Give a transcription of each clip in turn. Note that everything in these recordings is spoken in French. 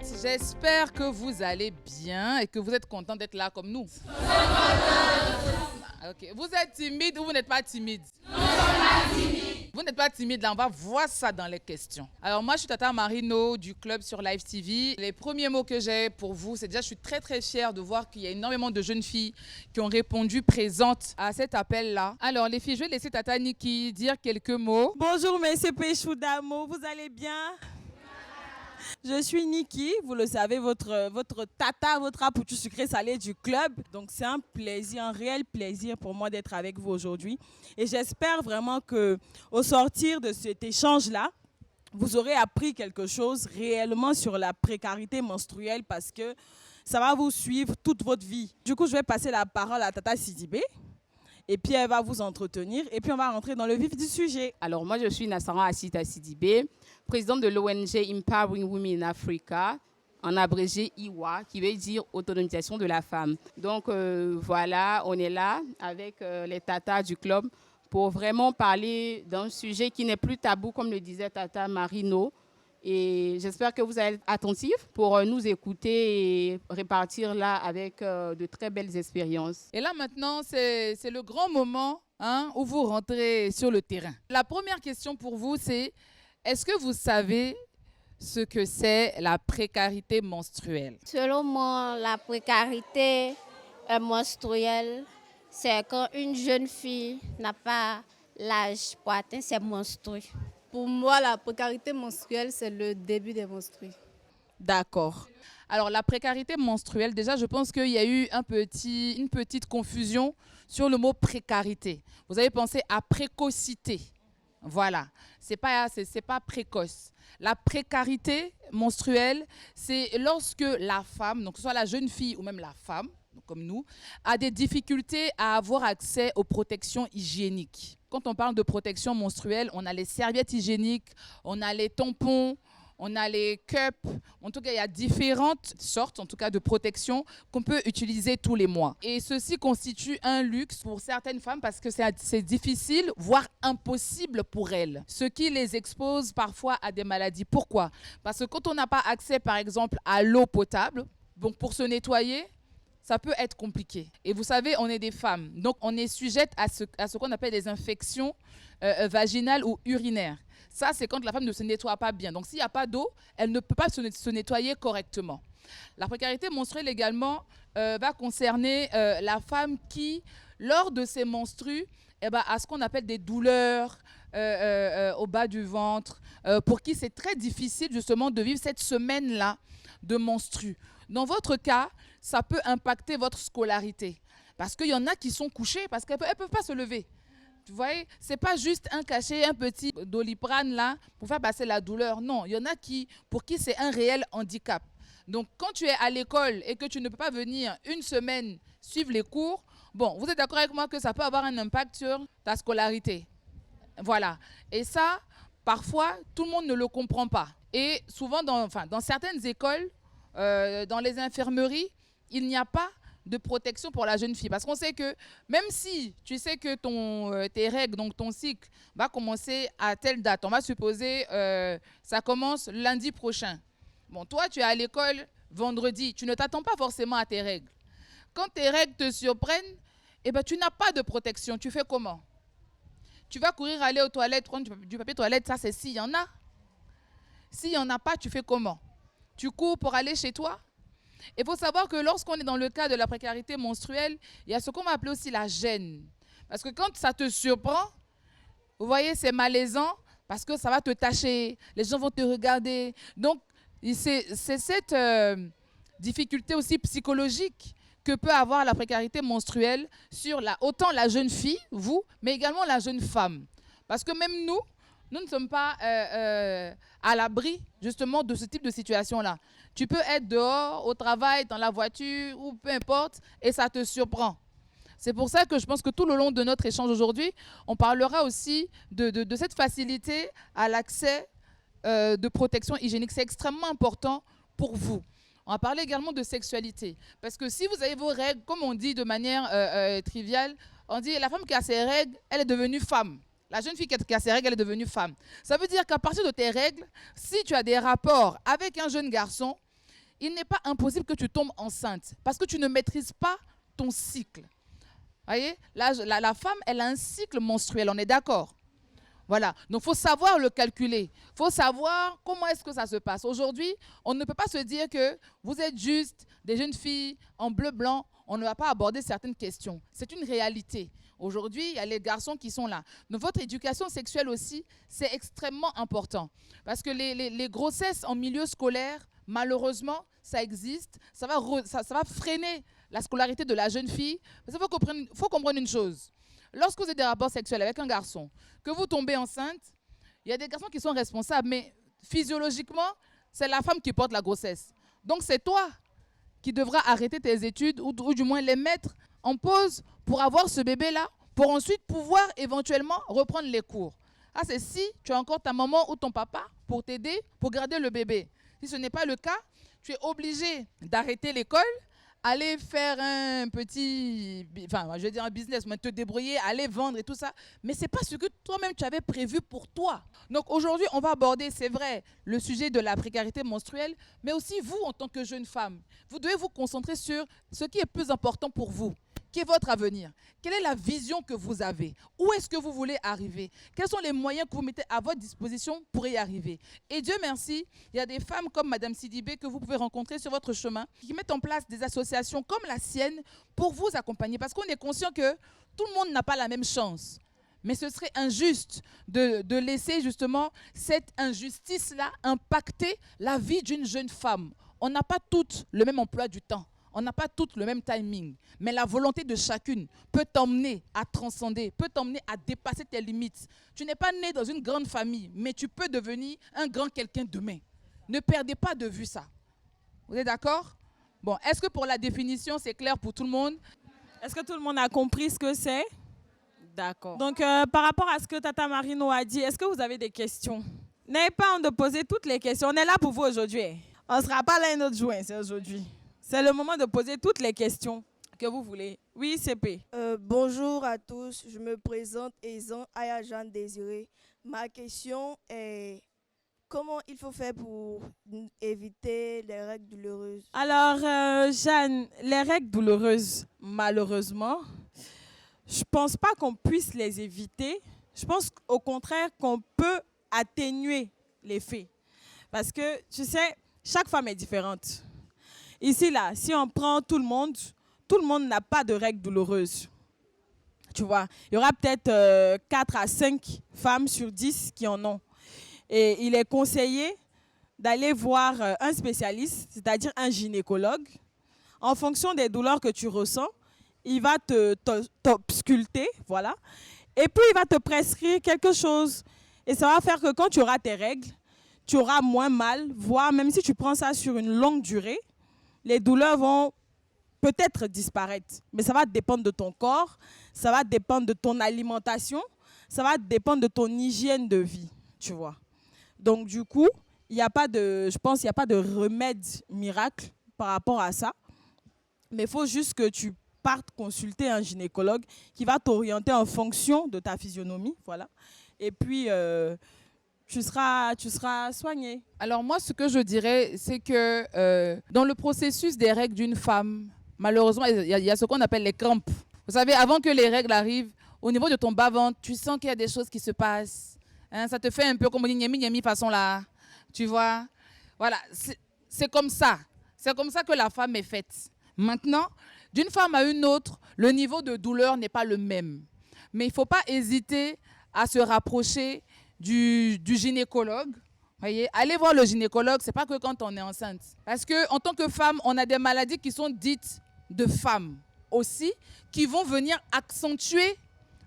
J'espère que vous allez bien et que vous êtes content d'être là comme nous. Ok. Vous êtes timide ou vous n'êtes pas timide? Vous n'êtes pas timide, là, on va voir ça dans les questions. Alors moi, je suis Tata Marino du club sur Live TV. Les premiers mots que j'ai pour vous, c'est déjà, je suis très très fière de voir qu'il y a énormément de jeunes filles qui ont répondu présentes à cet appel-là. Alors les filles, je vais laisser Tata Niki dire quelques mots. Bonjour mes CP Choudamo, vous allez bien? Je suis Niki, vous le savez, votre tata, votre apoutou sucré salé du club. Donc c'est un plaisir, un réel plaisir pour moi d'être avec vous aujourd'hui. Et j'espère vraiment que au sortir de cet échange-là, vous aurez appris quelque chose réellement sur la précarité menstruelle parce que ça va vous suivre toute votre vie. Du coup, je vais passer la parole à Tata Sidibé. Et puis, elle va vous entretenir. Et puis, on va rentrer dans le vif du sujet. Alors, moi, je suis Nassara Assita Sidibé, présidente de l'ONG Empowering Women in Africa, en abrégé IWA, qui veut dire autonomisation de la femme. Donc, voilà, on est là avec les tatas du club pour vraiment parler d'un sujet qui n'est plus tabou, comme le disait Tata Marino. Et j'espère que vous allez être attentifs pour nous écouter et repartir là avec de très belles expériences. Et là maintenant, c'est le grand moment où vous rentrez sur le terrain. La première question pour vous, c'est est-ce que vous savez ce que c'est la précarité menstruelle? Selon moi, la précarité menstruelle, c'est quand une jeune fille n'a pas l'âge pour atteindre ses menstrues. Pour moi, la précarité menstruelle, c'est le début des menstrues. D'accord. Alors, la précarité menstruelle, déjà, je pense qu'il y a eu une petite confusion sur le mot précarité. Vous avez pensé à précocité. Voilà. C'est pas précoce. La précarité menstruelle, c'est lorsque la femme, donc que ce soit la jeune fille ou même la femme, comme nous, a des difficultés à avoir accès aux protections hygiéniques. Quand on parle de protection menstruelle, on a les serviettes hygiéniques, on a les tampons, on a les cups. En tout cas, il y a différentes sortes en tout cas, de protection qu'on peut utiliser tous les mois. Et ceci constitue un luxe pour certaines femmes parce que c'est difficile, voire impossible pour elles. Ce qui les expose parfois à des maladies. Pourquoi? Parce que quand on n'a pas accès, par exemple, à l'eau potable, donc pour se nettoyer, ça peut être compliqué. Et vous savez, on est des femmes. Donc, on est sujette à ce qu'on appelle des infections vaginales ou urinaires. Ça, c'est quand la femme ne se nettoie pas bien. Donc, s'il n'y a pas d'eau, elle ne peut pas se nettoyer correctement. La précarité menstruelle également va concerner la femme qui, lors de ses menstrues, a ce qu'on appelle des douleurs au bas du ventre, pour qui c'est très difficile justement de vivre cette semaine-là de menstrues. Dans votre cas, ça peut impacter votre scolarité. Parce qu'il y en a qui sont couchées parce qu'elles ne peuvent pas se lever. Vous voyez, ce n'est pas juste un cachet, un petit Doliprane là pour faire passer la douleur. Non, il y en a pour qui c'est un réel handicap. Donc, quand tu es à l'école et que tu ne peux pas venir une semaine suivre les cours, bon, vous êtes d'accord avec moi que ça peut avoir un impact sur ta scolarité. Voilà. Et ça, parfois, tout le monde ne le comprend pas. Et souvent, dans certaines écoles, dans les infirmeries, il n'y a pas de protection pour la jeune fille. Parce qu'on sait que même si tu sais que tes règles, donc ton cycle, va commencer à telle date, on va supposer ça commence lundi prochain. Bon, toi, tu es à l'école vendredi, tu ne t'attends pas forcément à tes règles. Quand tes règles te surprennent, tu n'as pas de protection. Tu fais comment? Tu vas courir aller aux toilettes, prendre du papier toilette, ça c'est s'il y en a. S'il n'y en a pas, tu fais comment? Tu cours pour aller chez toi? Il faut savoir que lorsqu'on est dans le cas de la précarité menstruelle, il y a ce qu'on va appeler aussi la gêne. Parce que quand ça te surprend, vous voyez, c'est malaisant parce que ça va te tacher, les gens vont te regarder. Donc, c'est cette difficulté aussi psychologique que peut avoir la précarité menstruelle sur autant la jeune fille, vous, mais également la jeune femme. Parce que même nous ne sommes pas à l'abri justement de ce type de situation-là. Tu peux être dehors, au travail, dans la voiture, ou peu importe, et ça te surprend. C'est pour ça que je pense que tout le long de notre échange aujourd'hui, on parlera aussi de cette facilité à l'accès de protection hygiénique. C'est extrêmement important pour vous. On va parler également de sexualité. Parce que si vous avez vos règles, comme on dit de manière triviale, on dit la femme qui a ses règles, elle est devenue femme. La jeune fille qui a ses règles, elle est devenue femme. Ça veut dire qu'à partir de tes règles, si tu as des rapports avec un jeune garçon, il n'est pas impossible que tu tombes enceinte parce que tu ne maîtrises pas ton cycle. Voyez, la femme, elle a un cycle menstruel, on est d'accord? Voilà, donc il faut savoir le calculer. Il faut savoir comment est-ce que ça se passe. Aujourd'hui, on ne peut pas se dire que vous êtes juste des jeunes filles en bleu-blanc, on ne va pas aborder certaines questions. C'est une réalité. Aujourd'hui, il y a les garçons qui sont là. Donc votre éducation sexuelle aussi, c'est extrêmement important. Parce que les grossesses en milieu scolaire, malheureusement, ça existe. Ça va freiner la scolarité de la jeune fille. Parce qu'il faut comprendre une chose. Lorsque vous avez des rapports sexuels avec un garçon, que vous tombez enceinte, il y a des garçons qui sont responsables, mais physiologiquement, c'est la femme qui porte la grossesse. Donc c'est toi qui devras arrêter tes études ou du moins les mettre en pause pour avoir ce bébé-là, pour ensuite pouvoir éventuellement reprendre les cours. Ah, c'est si tu as encore ta maman ou ton papa pour t'aider, pour garder le bébé. Si ce n'est pas le cas, tu es obligé d'arrêter l'école, aller faire un petit, enfin, je vais dire un business, mais te débrouiller, aller vendre et tout ça. Mais ce n'est pas ce que toi-même tu avais prévu pour toi. Donc aujourd'hui, on va aborder, c'est vrai, le sujet de la précarité menstruelle, mais aussi vous, en tant que jeune femme, vous devez vous concentrer sur ce qui est plus important pour vous. Quel est votre avenir? Quelle est la vision que vous avez? Où est-ce que vous voulez arriver? Quels sont les moyens que vous mettez à votre disposition pour y arriver? Et Dieu merci, il y a des femmes comme Madame Sidibé que vous pouvez rencontrer sur votre chemin qui mettent en place des associations comme la sienne pour vous accompagner. Parce qu'on est conscient que tout le monde n'a pas la même chance. Mais ce serait injuste de laisser justement cette injustice-là impacter la vie d'une jeune femme. On n'a pas toutes le même emploi du temps. On n'a pas toutes le même timing, mais la volonté de chacune peut t'emmener à transcender, peut t'emmener à dépasser tes limites. Tu n'es pas né dans une grande famille, mais tu peux devenir un grand quelqu'un demain. Ne perdez pas de vue ça. Vous êtes d'accord? Bon, est-ce que pour la définition, c'est clair pour tout le monde? Est-ce que tout le monde a compris ce que c'est? D'accord. Donc, par rapport à ce que Tata Marino a dit, est-ce que vous avez des questions? N'ayez pas honte de poser toutes les questions. On est là pour vous aujourd'hui. On ne sera pas là un autre jour, c'est aujourd'hui. C'est le moment de poser toutes les questions que vous voulez. Oui, CP. Bonjour à tous, je me présente Ezan Aya Jeanne Désiré. Ma question est comment il faut faire pour éviter les règles douloureuses? Alors, Jeanne, les règles douloureuses, malheureusement, je ne pense pas qu'on puisse les éviter. Je pense au contraire qu'on peut atténuer l'effet. Parce que, tu sais, chaque femme est différente. Ici, là, si on prend tout le monde n'a pas de règles douloureuses. Tu vois, il y aura peut-être 4 à 5 femmes sur 10 qui en ont. Et il est conseillé d'aller voir un spécialiste, c'est-à-dire un gynécologue. En fonction des douleurs que tu ressens, il va t'ausculter, voilà. Et puis, il va te prescrire quelque chose. Et ça va faire que quand tu auras tes règles, tu auras moins mal, voire même si tu prends ça sur une longue durée, les douleurs vont peut-être disparaître. Mais ça va dépendre de ton corps, ça va dépendre de ton alimentation, ça va dépendre de ton hygiène de vie, tu vois. Donc, du coup, je pense qu'il n'y a pas de remède miracle par rapport à ça. Mais il faut juste que tu partes consulter un gynécologue qui va t'orienter en fonction de ta physionomie, voilà. Et puis, tu seras soigné. Alors moi, ce que je dirais, c'est que dans le processus des règles d'une femme, malheureusement, il y a ce qu'on appelle les crampes. Vous savez, avant que les règles arrivent, au niveau de ton bas-ventre, tu sens qu'il y a des choses qui se passent. Hein, ça te fait un peu comme on dit, niami façon là. Tu vois? Voilà, c'est comme ça. C'est comme ça que la femme est faite. Maintenant, d'une femme à une autre, le niveau de douleur n'est pas le même. Mais il ne faut pas hésiter à se rapprocher du gynécologue. Voyez, allez voir le gynécologue, ce n'est pas que quand on est enceinte. Parce qu'en tant que femme, on a des maladies qui sont dites de femmes aussi, qui vont venir accentuer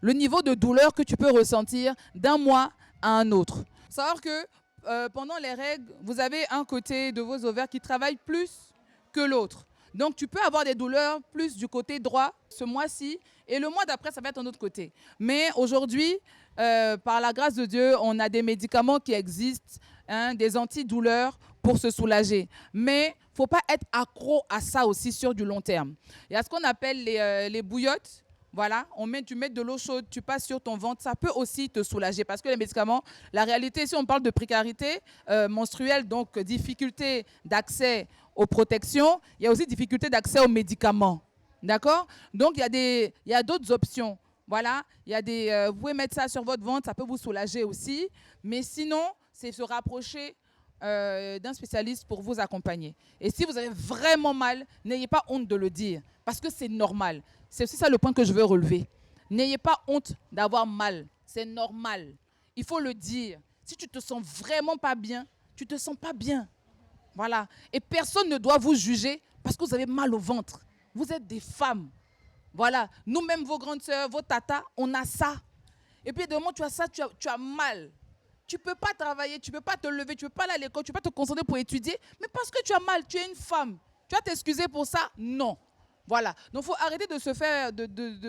le niveau de douleur que tu peux ressentir d'un mois à un autre. Il faut savoir que pendant les règles, vous avez un côté de vos ovaires qui travaille plus que l'autre. Donc, tu peux avoir des douleurs plus du côté droit ce mois-ci et le mois d'après, ça va être un autre côté. Mais aujourd'hui, par la grâce de Dieu, on a des médicaments qui existent, hein, des antidouleurs pour se soulager. Mais il ne faut pas être accro à ça aussi sur du long terme. Il y a ce qu'on appelle les bouillottes. Voilà, tu mets de l'eau chaude, tu passes sur ton ventre, ça peut aussi te soulager parce que les médicaments, la réalité, si on parle de précarité menstruelle, donc difficulté d'accès aux protections, il y a aussi difficulté d'accès aux médicaments. D'accord? Donc, il y a d'autres options. Voilà, vous pouvez mettre ça sur votre ventre, ça peut vous soulager aussi. Mais sinon, c'est se rapprocher d'un spécialiste pour vous accompagner. Et si vous avez vraiment mal, n'ayez pas honte de le dire, parce que c'est normal. C'est aussi ça le point que je veux relever. N'ayez pas honte d'avoir mal, c'est normal. Il faut le dire. Si tu te sens vraiment pas bien, tu te sens pas bien. Voilà. Et personne ne doit vous juger parce que vous avez mal au ventre. Vous êtes des femmes. Voilà. Nous-mêmes, vos grandes sœurs, vos tatas, on a ça. Et puis, de moment tu as ça, tu as mal. Tu ne peux pas travailler, tu ne peux pas te lever, tu ne peux pas aller à l'école, tu ne peux pas te concentrer pour étudier. Mais parce que tu as mal, tu es une femme. Tu vas t'excuser pour ça? Non. Voilà. Donc, il faut arrêter de se faire,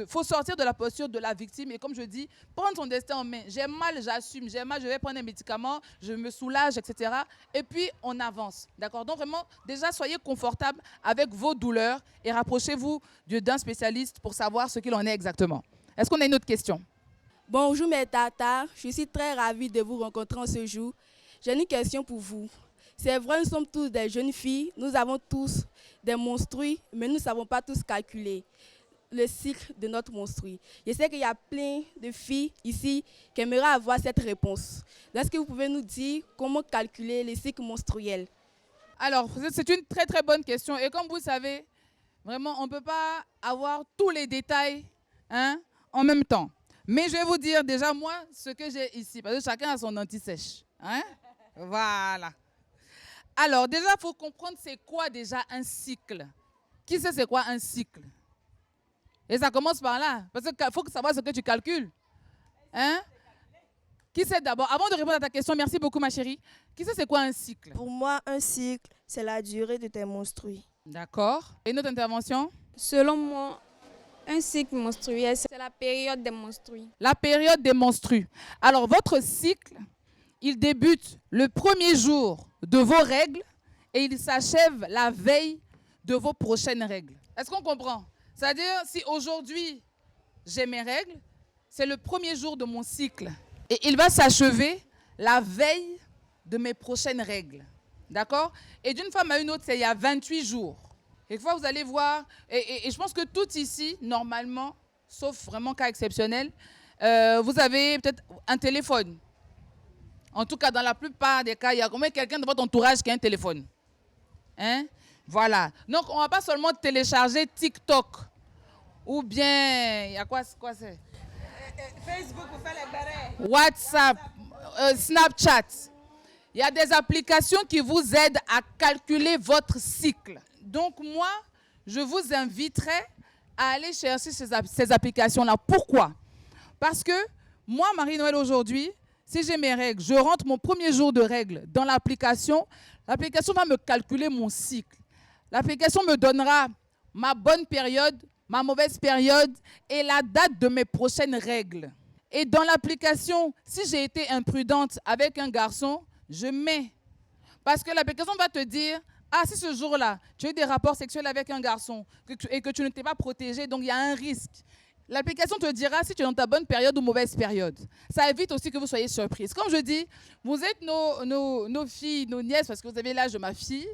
faut sortir de la posture de la victime. Et comme je dis, prendre son destin en main. J'ai mal, j'assume. J'ai mal, je vais prendre un médicament, je me soulage, etc. Et puis, on avance. D'accord? Donc, vraiment, déjà, soyez confortable avec vos douleurs et rapprochez-vous d'un spécialiste pour savoir ce qu'il en est exactement. Est-ce qu'on a une autre question? Bonjour mes tatas, je suis très ravie de vous rencontrer en ce jour. J'ai une question pour vous. C'est vrai, nous sommes tous des jeunes filles, nous avons tous des menstrues, mais nous ne savons pas tous calculer le cycle de notre menstrue. Je sais qu'il y a plein de filles ici qui aimeraient avoir cette réponse. Est-ce que vous pouvez nous dire comment calculer le cycle menstruel? Alors, c'est une très très bonne question. Et comme vous savez, vraiment, on ne peut pas avoir tous les détails en même temps. Mais je vais vous dire déjà, moi, ce que j'ai ici, parce que chacun a son anti-sèche. Voilà. Alors, déjà, il faut comprendre c'est quoi déjà un cycle. Qui sait c'est quoi un cycle? Et ça commence par là. Parce qu'il faut savoir ce que tu calcules. Qui sait d'abord? Avant de répondre à ta question, merci beaucoup ma chérie. Qui sait c'est quoi un cycle? Pour moi, un cycle, c'est la durée de tes menstrues. D'accord. Et une autre intervention? Selon moi, un cycle menstruel, c'est la période des menstrues. La période des menstrues. Alors, votre cycle, il débute le premier jour de vos règles et il s'achève la veille de vos prochaines règles. Est-ce qu'on comprend? C'est-à-dire, si aujourd'hui, j'ai mes règles, c'est le premier jour de mon cycle. Et il va s'achever la veille de mes prochaines règles. D'accord? Et d'une femme à une autre, c'est il y a 28 jours. Et fois, vous allez voir, et je pense que tout ici, normalement, sauf vraiment cas exceptionnel, vous avez peut-être un téléphone. En tout cas, dans la plupart des cas, il y a combien quelqu'un de votre entourage qui a un téléphone? Voilà. Donc, on ne va pas seulement télécharger TikTok. Ou bien, il y a quoi c'est? Facebook pour faire les barrets. WhatsApp, Snapchat. Il y a des applications qui vous aident à calculer votre cycle. Donc, moi, je vous inviterai à aller chercher ces applications-là. Pourquoi? Parce que moi, Marie-Noël, aujourd'hui, si j'ai mes règles, je rentre mon premier jour de règles dans l'application. L'application va me calculer mon cycle. L'application me donnera ma bonne période, ma mauvaise période et la date de mes prochaines règles. Et dans l'application, si j'ai été imprudente avec un garçon, je mets. Parce que l'application va te dire, ah, si ce jour-là, tu as eu des rapports sexuels avec un garçon et que tu ne t'es pas protégé, donc il y a un risque. L'application te dira si tu es dans ta bonne période ou mauvaise période. Ça évite aussi que vous soyez surprise. Comme je dis, vous êtes nos filles, nos nièces, parce que vous avez l'âge de ma fille.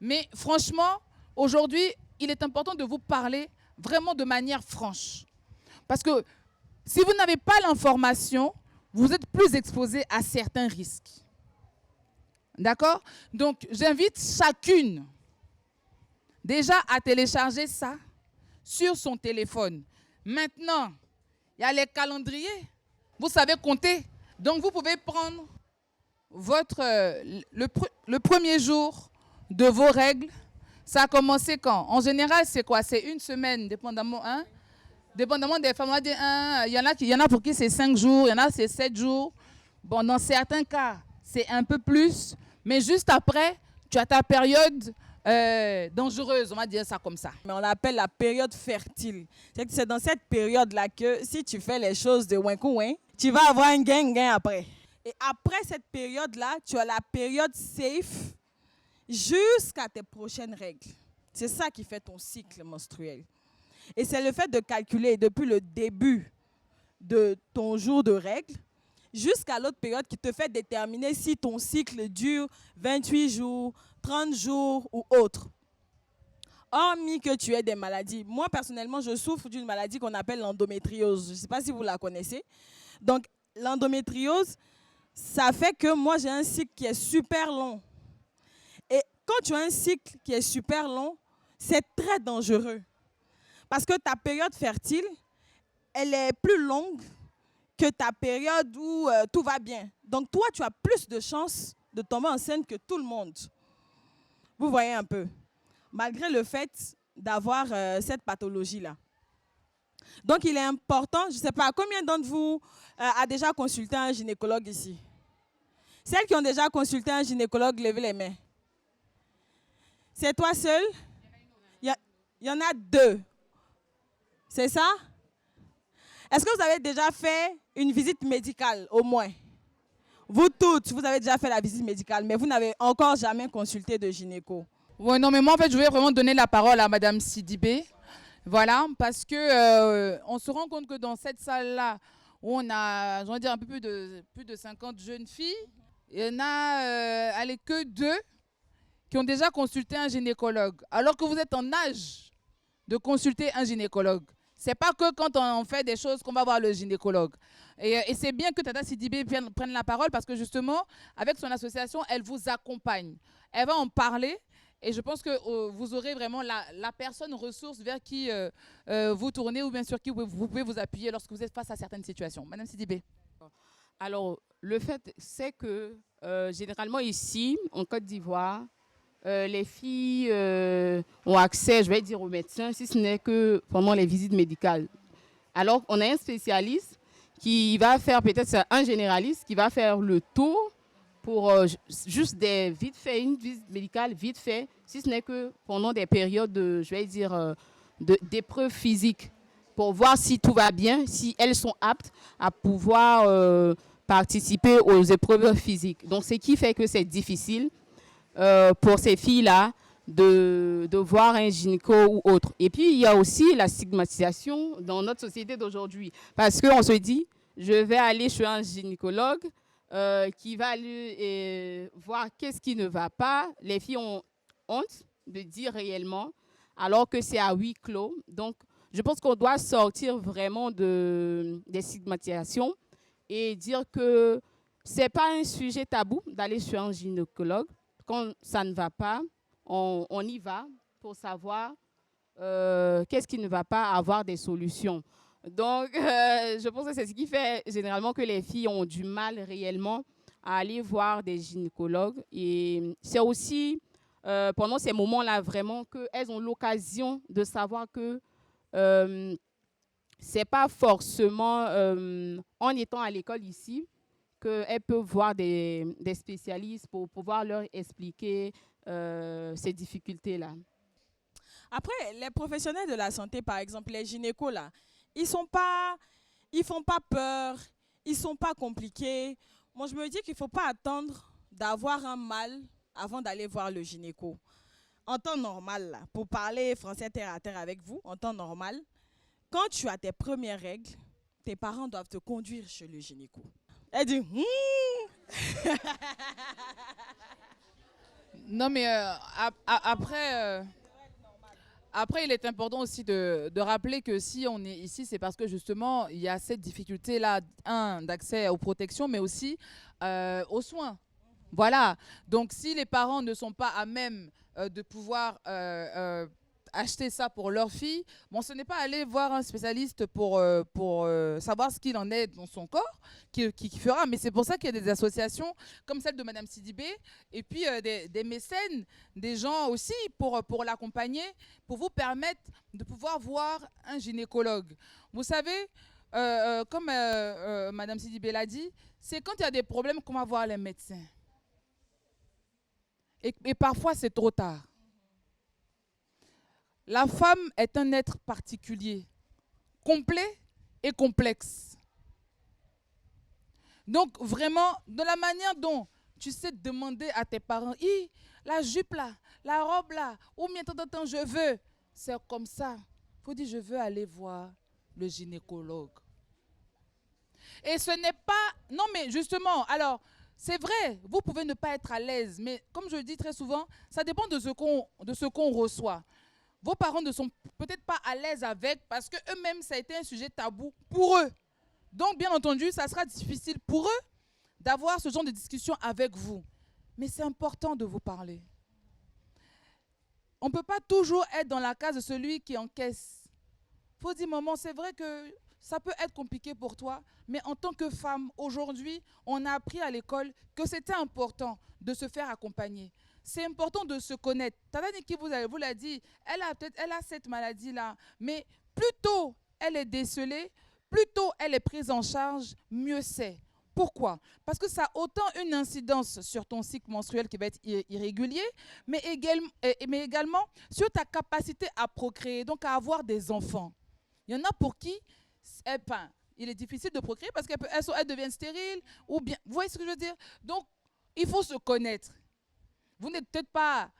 Mais franchement, aujourd'hui, il est important de vous parler vraiment de manière franche. Parce que si vous n'avez pas l'information, vous êtes plus exposé à certains risques. D'accord? Donc, j'invite chacune déjà à télécharger ça sur son téléphone. Maintenant, il y a les calendriers. Vous savez compter. Donc, vous pouvez prendre le premier jour de vos règles. Ça a commencé quand? En général, c'est quoi? C'est une semaine, dépendamment, dépendamment des femmes. On va dire, il y en a pour qui c'est 5 jours, il y en a c'est 7 jours. Bon, dans certains cas, c'est un peu plus. Mais juste après, tu as ta période dangereuse, on va dire ça comme ça. Mais on l'appelle la période fertile. C'est dans cette période-là que si tu fais les choses de ouin-couin, tu vas avoir un gain après. Et après cette période-là, tu as la période safe jusqu'à tes prochaines règles. C'est ça qui fait ton cycle menstruel. Et c'est le fait de calculer depuis le début de ton jour de règles jusqu'à l'autre période qui te fait déterminer si ton cycle dure 28 jours, 30 jours ou autre. Hormis que tu aies des maladies. Moi, personnellement, je souffre d'une maladie qu'on appelle l'endométriose. Je ne sais pas si vous la connaissez. Donc, l'endométriose, ça fait que moi, j'ai un cycle qui est super long. Et quand tu as un cycle qui est super long, c'est très dangereux. Parce que ta période fertile, elle est plus longue que ta période où tout va bien. Donc, toi, tu as plus de chances de tomber enceinte que tout le monde. Vous voyez un peu. Malgré le fait d'avoir cette pathologie-là. Donc, il est important, je ne sais pas, combien d'entre vous a déjà consulté un gynécologue ici? Celles qui ont déjà consulté un gynécologue, levez les mains. C'est toi seul? Il y en a 2. C'est ça? Est-ce que vous avez déjà fait une visite médicale, au moins? Vous toutes, vous avez déjà fait la visite médicale, mais vous n'avez encore jamais consulté de gynéco. Oui, non, mais moi, en fait, je voulais vraiment donner la parole à Madame Sidibé. Voilà, parce que on se rend compte que dans cette salle-là, où on a, je vais dire, un peu plus de 50 jeunes filles, il y en a allez, que 2 qui ont déjà consulté un gynécologue. Alors que vous êtes en âge de consulter un gynécologue. Ce n'est pas que quand on fait des choses qu'on va voir le gynécologue. Et c'est bien que Tata Sidibé prenne la parole parce que justement, avec son association, elle vous accompagne. Elle va en parler. Et je pense que vous aurez vraiment la personne ressource vers qui vous tournez ou bien sur qui vous pouvez vous appuyer lorsque vous êtes face à certaines situations. Madame Sidibé. Alors, le fait, c'est que généralement ici, en Côte d'Ivoire, les filles ont accès, je vais dire, aux médecins, si ce n'est que pendant les visites médicales. Alors, on a un spécialiste qui va faire, peut-être un généraliste, qui va faire le tour pour juste vite fait, une visite médicale vite fait, si ce n'est que pendant des périodes, je vais dire, d'épreuves physiques, pour voir si tout va bien, si elles sont aptes à pouvoir participer aux épreuves physiques. Donc, ce qui fait que c'est difficile pour ces filles-là de voir un gynéco ou autre. Et puis, il y a aussi la stigmatisation dans notre société d'aujourd'hui. Parce qu'on se dit, je vais aller chez un gynécologue, qui va aller voir qu'est-ce qui ne va pas. Les filles ont honte de dire réellement, alors que c'est à huis clos. Donc, je pense qu'on doit sortir vraiment des stigmatisations et dire que ce n'est pas un sujet tabou d'aller chez un gynécologue. Quand ça ne va pas, on y va pour savoir qu'est-ce qui ne va pas, avoir des solutions. Donc, je pense que c'est ce qui fait généralement que les filles ont du mal réellement à aller voir des gynécologues. Et c'est aussi pendant ces moments-là vraiment qu'elles ont l'occasion de savoir que ce n'est pas forcément en étant à l'école ici qu'elles peuvent voir des spécialistes pour pouvoir leur expliquer ces difficultés-là. Après, les professionnels de la santé, par exemple, les gynécos, là, ils font pas peur, ils sont pas compliqués. Moi, je me dis qu'il ne faut pas attendre d'avoir un mal avant d'aller voir le gynéco. En temps normal, là, pour parler français terre à terre avec vous, en temps normal, quand tu as tes premières règles, tes parents doivent te conduire chez le gynéco. Elle dit, Non, mais après, il est important aussi de rappeler que si on est ici, c'est parce que justement, il y a cette difficulté-là, d'accès aux protections, mais aussi aux soins. Voilà. Donc, si les parents ne sont pas à même de pouvoir acheter ça pour leur fille, bon, ce n'est pas aller voir un spécialiste pour savoir ce qu'il en est dans son corps qui fera. Mais c'est pour ça qu'il y a des associations comme celle de Madame Sidibé et puis des mécènes, des gens aussi pour l'accompagner, pour vous permettre de pouvoir voir un gynécologue. Vous savez, comme Madame Sidibé l'a dit, c'est quand il y a des problèmes qu'on va voir les médecins. Et parfois, c'est trop tard. La femme est un être particulier, complet et complexe. Donc, vraiment, de la manière dont tu sais demander à tes parents, la jupe là, la robe là, ou bien tant, je veux, c'est comme ça. Il faut dire, je veux aller voir le gynécologue. Et ce n'est pas... Non, mais justement, alors, C'est vrai, vous pouvez ne pas être à l'aise, mais comme je le dis très souvent, ça dépend de ce qu'on reçoit. Vos parents ne sont peut-être pas à l'aise avec parce qu'eux-mêmes, ça a été un sujet tabou pour eux. Donc, bien entendu, ça sera difficile pour eux d'avoir ce genre de discussion avec vous. Mais c'est important de vous parler. On ne peut pas toujours être dans la case de celui qui encaisse. Il faut dire, maman, c'est vrai que ça peut être compliqué pour toi, mais en tant que femme, aujourd'hui, on a appris à l'école que c'était important de se faire accompagner. C'est important de se connaître. Tata Niki vous l'a dit, elle a cette maladie-là, mais plus tôt elle est décelée, plus tôt elle est prise en charge, mieux c'est. Pourquoi? Parce que ça a autant une incidence sur ton cycle menstruel qui va être irrégulier, mais également sur ta capacité à procréer, donc à avoir des enfants. Il y en a pour qui il est difficile de procréer parce qu'elles deviennent stériles, ou bien, vous voyez ce que je veux dire? Donc, il faut se connaître. Vous n'êtes peut-être pas,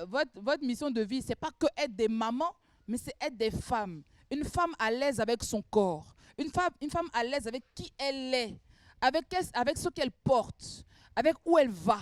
votre mission de vie, ce n'est pas que être des mamans, mais c'est être des femmes. Une femme à l'aise avec son corps, une femme à l'aise avec qui elle est, avec ce qu'elle porte, avec où elle va.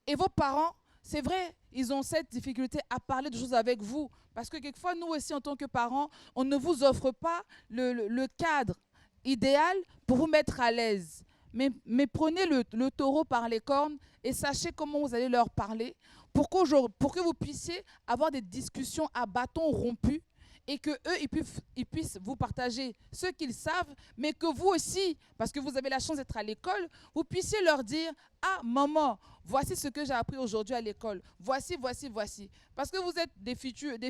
Et vos parents, c'est vrai, ils ont cette difficulté à parler de choses avec vous. Parce que quelquefois, nous aussi, en tant que parents, on ne vous offre pas le cadre idéal pour vous mettre à l'aise. Mais prenez le taureau par les cornes et sachez comment vous allez leur parler pour que vous puissiez avoir des discussions à bâton rompu et qu'eux, ils puissent vous partager ce qu'ils savent, mais que vous aussi, parce que vous avez la chance d'être à l'école, vous puissiez leur dire « Ah, maman, voici ce que j'ai appris aujourd'hui à l'école. Voici, voici, voici. » Parce que vous êtes des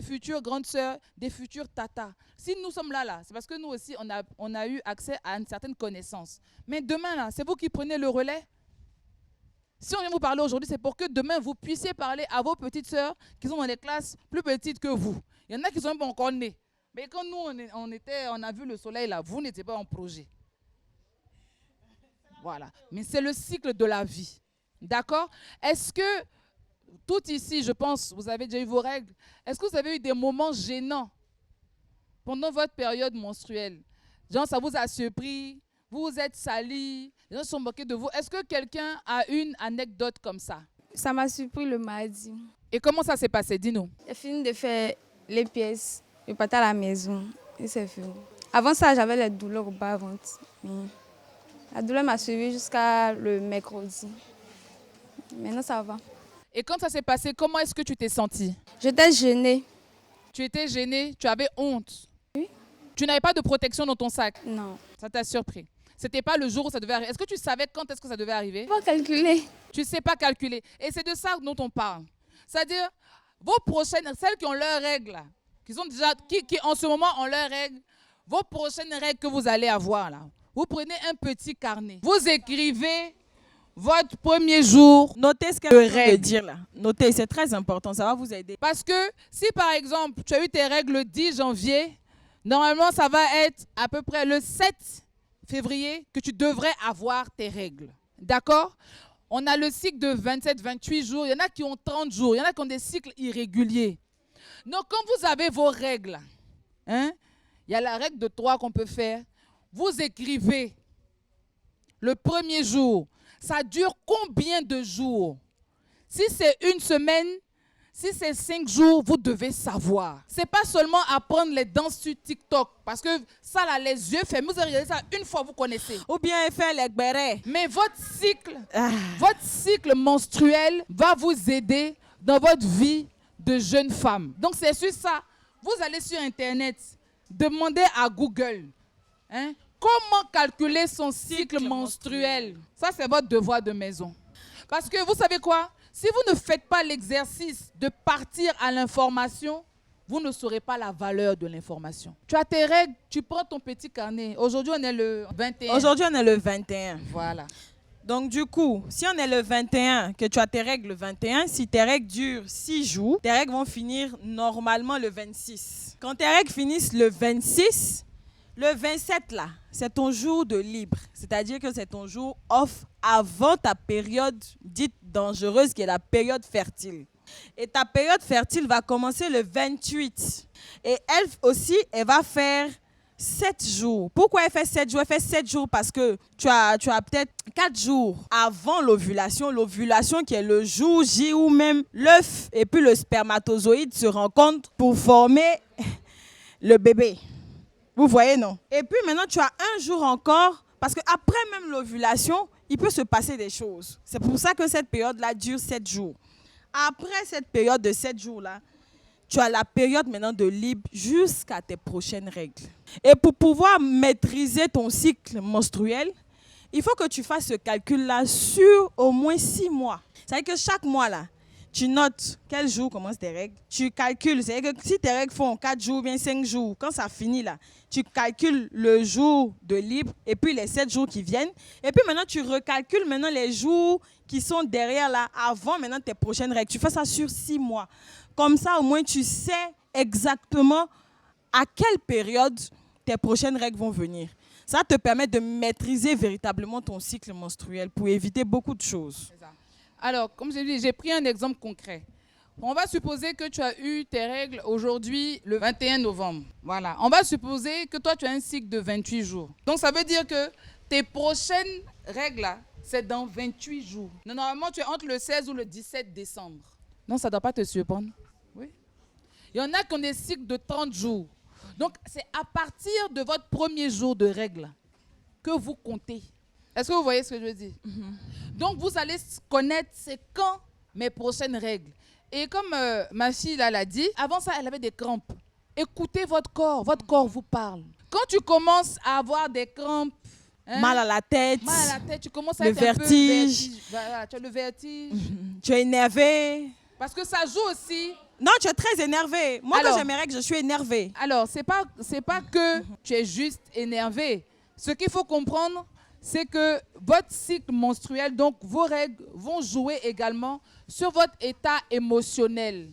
futures grandes sœurs, des futures tatas. Si nous sommes là, c'est parce que nous aussi, on a eu accès à une certaine connaissance. Mais demain, là, c'est vous qui prenez le relais. Si on vient vous parler aujourd'hui, c'est pour que demain, vous puissiez parler à vos petites sœurs qui sont dans des classes plus petites que vous. Il y en a qui sont même pas encore nés. Mais quand nous, on a vu le soleil là, vous n'étiez pas en projet. Voilà. Mais c'est le cycle de la vie. D'accord? Est-ce que, tout ici, je pense, vous avez déjà eu vos règles, est-ce que vous avez eu des moments gênants pendant votre période menstruelle? Genre, ça vous a surpris, vous vous êtes sali, les gens se sont moqués de vous. Est-ce que quelqu'un a une anecdote comme ça? Ça m'a surpris le mardi. Et comment ça s'est passé? Dis-nous. J'ai fini de faire les pièces. Je partais à la maison et c'est fini. Avant ça, j'avais les douleurs au bas-ventre. La douleur m'a suivi jusqu'à le mercredi. Maintenant, ça va. Et quand ça s'est passé, comment est-ce que tu t'es sentie? J'étais gênée. Tu étais gênée, tu avais honte. Oui. Tu n'avais pas de protection dans ton sac. Non. Ça t'a surpris. C'était pas le jour où ça devait arriver. Est-ce que tu savais quand est-ce que ça devait arriver? Je ne peux pas calculer. Tu ne sais pas calculer. Et c'est de ça dont on parle. C'est-à-dire, vos prochaines, celles qui ont leurs règles, là, qui en ce moment ont leurs règles, vos prochaines règles que vous allez avoir, là, vous prenez un petit carnet. Vous écrivez votre premier jour. Notez ce qu'elle veut dire là. Notez, c'est très important, ça va vous aider. Parce que si par exemple, tu as eu tes règles le 10 janvier, normalement, ça va être à peu près le 7 février que tu devrais avoir tes règles. D'accord? On a le cycle de 27-28 jours. Il y en a qui ont 30 jours. Il y en a qui ont des cycles irréguliers. Donc, quand vous avez vos règles, il y a la règle de 3 qu'on peut faire. Vous écrivez le premier jour. Ça dure combien de jours? Si c'est une semaine, si c'est 5 jours, vous devez savoir. Ce n'est pas seulement apprendre les danses sur TikTok. Parce que ça, là, les yeux fermés, vous regardez ça une fois, vous connaissez. Ou bien faire les bérets. Mais votre cycle menstruel va vous aider dans votre vie de jeune femme. Donc, c'est sur ça. Vous allez sur Internet, demandez à Google comment calculer son cycle menstruel. Ça, c'est votre devoir de maison. Parce que vous savez quoi? Si vous ne faites pas l'exercice de partir à l'information, vous ne saurez pas la valeur de l'information. Tu as tes règles, tu prends ton petit carnet. Aujourd'hui, on est le 21. Aujourd'hui, on est le 21. Voilà. Donc, du coup, si on est le 21, que tu as tes règles le 21, si tes règles durent 6 jours, tes règles vont finir normalement le 26. Quand tes règles finissent le 26, le 27, là, c'est ton jour de libre. C'est-à-dire que c'est ton jour off avant ta période dite dangereuse, qui est la période fertile. Et ta période fertile va commencer le 28. Et elle aussi, elle va faire 7 jours. Pourquoi elle fait 7 jours? Elle fait 7 jours parce que tu as peut-être 4 jours avant l'ovulation. L'ovulation qui est le jour J où même l'œuf et puis le spermatozoïde se rencontrent pour former le bébé. Vous voyez, non? Et puis maintenant, tu as un jour encore parce qu'après même l'ovulation, il peut se passer des choses. C'est pour ça que cette période-là dure 7 jours. Après cette période de 7 jours-là, tu as la période maintenant de libre jusqu'à tes prochaines règles. Et pour pouvoir maîtriser ton cycle menstruel, il faut que tu fasses ce calcul-là sur au moins 6 mois. C'est-à-dire que chaque mois, là, tu notes quel jour commencent tes règles. Tu calcules, c'est-à-dire que si tes règles font 4 jours, bien 5 jours, quand ça finit, là, tu calcules le jour de libre et puis les 7 jours qui viennent. Et puis maintenant, tu recalcules maintenant les jours qui sont derrière, là, avant maintenant tes prochaines règles. Tu fais ça sur 6 mois. Comme ça, au moins, tu sais exactement à quelle période tes prochaines règles vont venir. Ça te permet de maîtriser véritablement ton cycle menstruel pour éviter beaucoup de choses. Alors, comme je dis, j'ai pris un exemple concret. On va supposer que tu as eu tes règles aujourd'hui, le 21 novembre. Voilà. On va supposer que toi, tu as un cycle de 28 jours. Donc, ça veut dire que tes prochaines règles, là, c'est dans 28 jours. Normalement, tu es entre le 16 ou le 17 décembre. Non, ça ne doit pas te surprendre. Oui. Il y en a qui ont des cycles de 30 jours. Donc, c'est à partir de votre premier jour de règles que vous comptez. Est-ce que vous voyez ce que je veux dire? Donc, vous allez connaître c'est quand mes prochaines règles. Et comme ma fille là l'a dit, avant ça, elle avait des crampes. Écoutez votre corps vous parle. Quand tu commences à avoir des crampes, mal à la tête, tu commences à le être vertige. un peu voilà, tu as le vertige. Tu es énervé. Parce que ça joue aussi. Non, tu es très énervé. Moi, quand j'ai mes règles, je suis énervée. Alors, c'est pas que tu es juste énervé. Ce qu'il faut comprendre, c'est que votre cycle menstruel, donc vos règles, vont jouer également sur votre état émotionnel.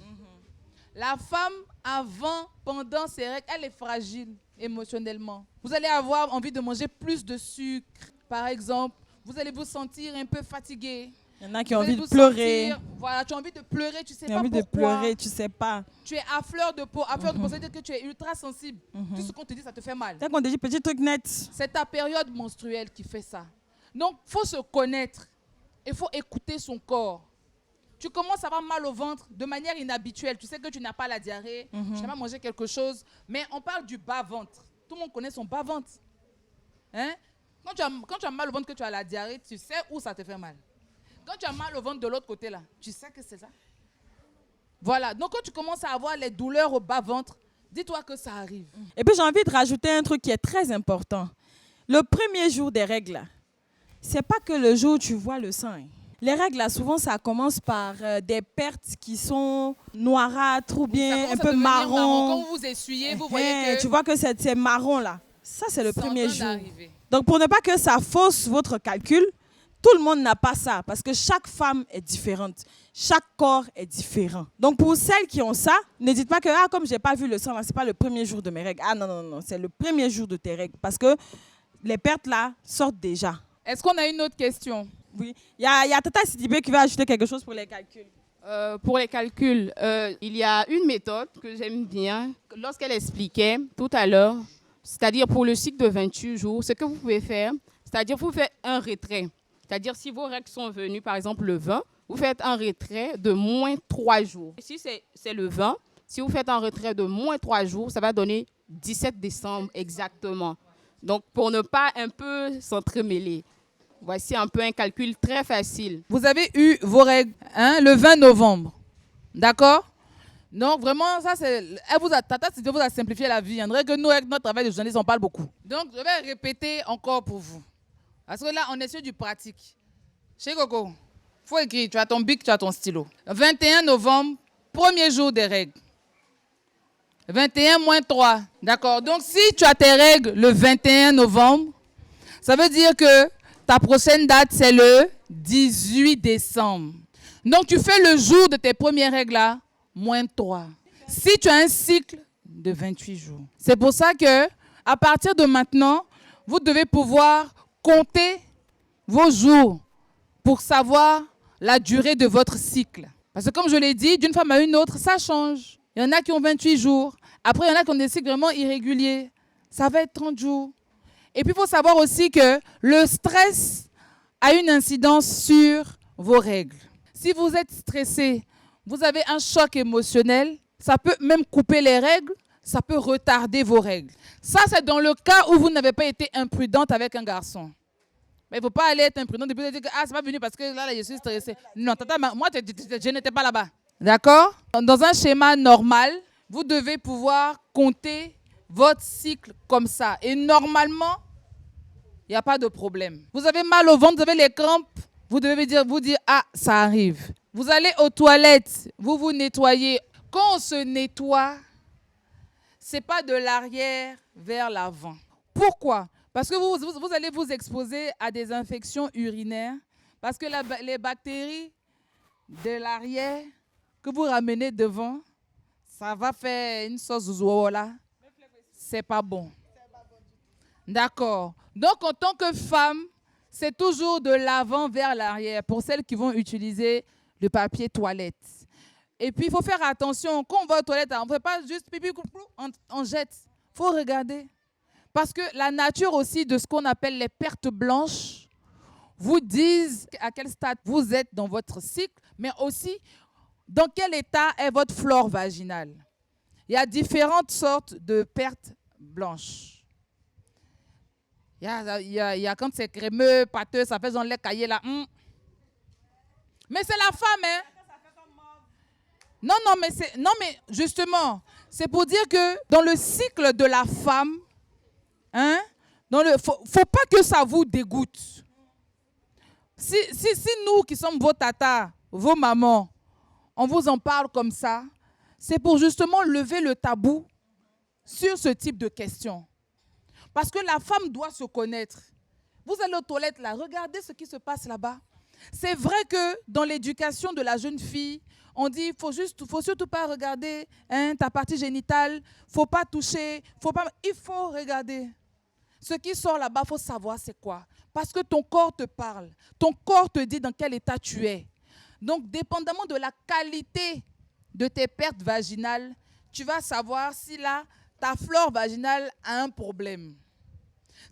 La femme, avant, pendant ses règles, elle est fragile émotionnellement. Vous allez avoir envie de manger plus de sucre, par exemple. Vous allez vous sentir un peu fatigué. Il y en a qui ont envie de pleurer. Voilà, tu as envie de pleurer, tu sais pas pourquoi. Tu as envie de pleurer, tu sais pas. Tu es à fleur de peau. À fleur de peau, ça veut dire que tu es ultra sensible. Tout ce qu'on te dit, ça te fait mal. Dès qu'on te dit petit truc net. C'est ta période menstruelle qui fait ça. Donc, il faut se connaître. Il faut écouter son corps. Tu commences à avoir mal au ventre de manière inhabituelle. Tu sais que tu n'as pas la diarrhée, tu n'as pas mangé quelque chose. Mais on parle du bas-ventre. Tout le monde connaît son bas-ventre. Hein? Quand tu as mal au ventre, que tu as la diarrhée, tu sais où ça te fait mal. Quand tu as mal au ventre de l'autre côté, là, tu sais que c'est ça. Voilà. Donc, quand tu commences à avoir les douleurs au bas-ventre, dis-toi que ça arrive. Et puis, j'ai envie de rajouter un truc qui est très important. Le premier jour des règles, c'est pas que le jour où tu vois le sang. Les règles, là, souvent, ça commence par des pertes qui sont noirâtres ou bien un peu marron. Quand vous vous essuyez, vous voyez que... Tu vois que c'est marron, là. Ça, c'est le premier jour. Donc, pour ne pas que ça fausse votre calcul, tout le monde n'a pas ça, parce que chaque femme est différente. Chaque corps est différent. Donc, pour celles qui ont ça, ne dites pas que, comme je n'ai pas vu le sang, ce n'est pas le premier jour de mes règles. Ah non, c'est le premier jour de tes règles, parce que les pertes, là, sortent déjà. Est-ce qu'on a une autre question? Oui. Il y a Tata Sidibé qui va ajouter quelque chose pour les calculs. Pour les calculs, il y a une méthode que j'aime bien. Lorsqu'elle expliquait tout à l'heure, c'est-à-dire pour le cycle de 28 jours, ce que vous pouvez faire, c'est-à-dire vous faites un retrait. C'est-à-dire, si vos règles sont venues, par exemple, le 20, vous faites un retrait de moins 3 jours. Si c'est le 20, si vous faites un retrait de moins 3 jours, ça va donner 17 décembre exactement. Donc, pour ne pas un peu s'entremêler, voici un peu un calcul très facile. Vous avez eu vos règles le 20 novembre. D'accord? Donc, vraiment, ça, Tata vous a simplifié la vie. On dirait que nous, avec notre travail de journaliste, on parle beaucoup. Donc, je vais répéter encore pour vous. Parce que là, on est sur du pratique. Chez Coco, il faut écrire. Tu as ton bic, tu as ton stylo. 21 novembre, premier jour des règles. 21 moins 3. D'accord. Donc, si tu as tes règles le 21 novembre, ça veut dire que ta prochaine date, c'est le 18 décembre. Donc, tu fais le jour de tes premières règles là, moins 3. Si tu as un cycle de 28 jours. C'est pour ça que, à partir de maintenant, vous devez pouvoir comptez vos jours pour savoir la durée de votre cycle. Parce que comme je l'ai dit, d'une femme à une autre, ça change. Il y en a qui ont 28 jours. Après, il y en a qui ont des cycles vraiment irréguliers. Ça va être 30 jours. Et puis, il faut savoir aussi que le stress a une incidence sur vos règles. Si vous êtes stressé, vous avez un choc émotionnel, ça peut même couper les règles, ça peut retarder vos règles. Ça, c'est dans le cas où vous n'avez pas été imprudente avec un garçon. Mais il ne faut pas aller être imprudente et puis dire que c'est pas venu parce que là, je suis stressée. Non, tata, moi, je n'étais pas là-bas. D'accord? Dans un schéma normal, vous devez pouvoir compter votre cycle comme ça. Et normalement, il n'y a pas de problème. Vous avez mal au ventre, vous avez les crampes, vous devez vous dire, ah, ça arrive. Vous allez aux toilettes, vous vous nettoyez. Quand on se nettoie, ce n'est pas de l'arrière vers l'avant. Pourquoi? Parce que vous allez vous exposer à des infections urinaires. Parce que les bactéries de l'arrière que vous ramenez devant, ça va faire une sauce zozo là. C'est pas bon. D'accord. Donc, en tant que femme, c'est toujours de l'avant vers l'arrière pour celles qui vont utiliser le papier toilette. Et puis, il faut faire attention. Quand on va aux toilettes, on ne fait pas juste pipi, on jette. Il faut regarder. Parce que la nature aussi de ce qu'on appelle les pertes blanches vous disent à quel stade vous êtes dans votre cycle, mais aussi dans quel état est votre flore vaginale. Il y a différentes sortes de pertes blanches. Il y a quand c'est crémeux, pâteux, ça fait genre lait caillé là. Mais c'est la femme, hein? Non, mais justement, c'est pour dire que dans le cycle de la femme, hein, faut pas que ça vous dégoûte. Si nous qui sommes vos tatas, vos mamans, on vous en parle comme ça, c'est pour justement lever le tabou sur ce type de questions. Parce que la femme doit se connaître. Vous allez aux toilettes là, regardez ce qui se passe là-bas. C'est vrai que dans l'éducation de la jeune fille, on dit faut surtout pas regarder ta partie génitale, faut pas toucher, il faut regarder. Ce qui sort là-bas, il faut savoir c'est quoi. Parce que ton corps te parle, ton corps te dit dans quel état tu es. Donc, dépendamment de la qualité de tes pertes vaginales, tu vas savoir si là, ta flore vaginale a un problème.